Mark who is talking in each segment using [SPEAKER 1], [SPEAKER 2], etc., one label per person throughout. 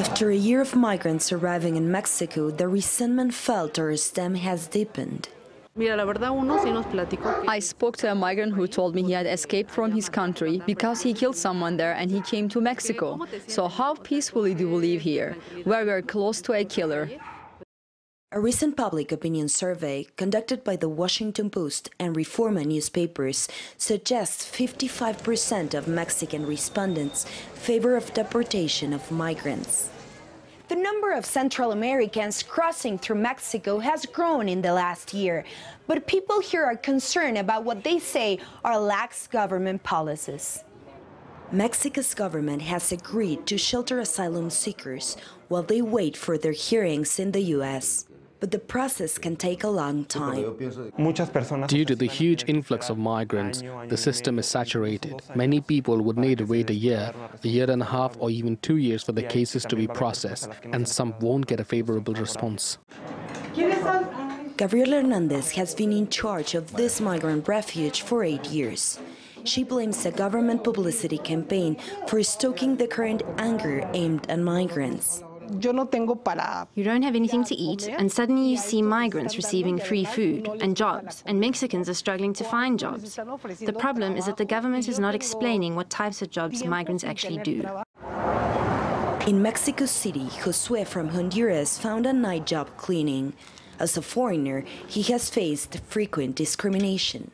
[SPEAKER 1] After a year of migrants arriving in Mexico, the resentment felt towards them has deepened.
[SPEAKER 2] I spoke to a migrant who told me he had escaped from his country because he killed someone there and he came to Mexico. So how peacefully do we live here, where we are close to a killer?
[SPEAKER 1] A recent public opinion survey conducted by the Washington Post and Reforma newspapers suggests 55% of Mexican respondents favor of deportation of migrants. The number of Central Americans crossing through Mexico has grown in the last year, but people here are concerned about what they say are lax government policies. Mexico's government has agreed to shelter asylum seekers while they wait for their hearings in the U.S., but the process can take a long time.
[SPEAKER 3] Due to the huge influx of migrants, the system is saturated. Many people would need to wait a year and a half, or even 2 years for the cases to be processed, and some won't get a favorable response.
[SPEAKER 1] Gabriela Hernandez has been in charge of this migrant refuge for 8 years. She blames the government publicity campaign for stoking the current anger aimed at migrants.
[SPEAKER 4] You
[SPEAKER 5] don't have anything to eat, and suddenly you see migrants receiving free food and jobs, and Mexicans are struggling to find jobs. The problem is that the government is not explaining what types of jobs migrants actually do.
[SPEAKER 1] In Mexico City, Josue from Honduras found a night job cleaning. As a foreigner, he has faced frequent discrimination.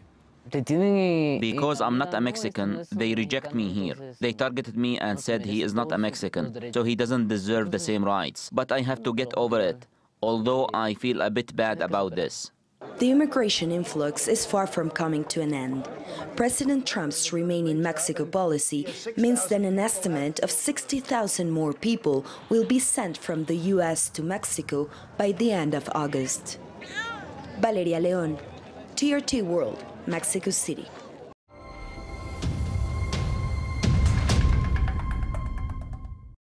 [SPEAKER 6] Because I'm not a Mexican, they reject me here. They targeted me and said he is not a Mexican, so he doesn't deserve the same rights. But I have to get over it, although I feel a bit bad about this.
[SPEAKER 1] The immigration influx is far from coming to an end. President Trump's Remain in Mexico policy means that an estimate of 60,000 more people will be sent from the U.S. to Mexico by the end of August. Valeria León, TRT World, Mexico City.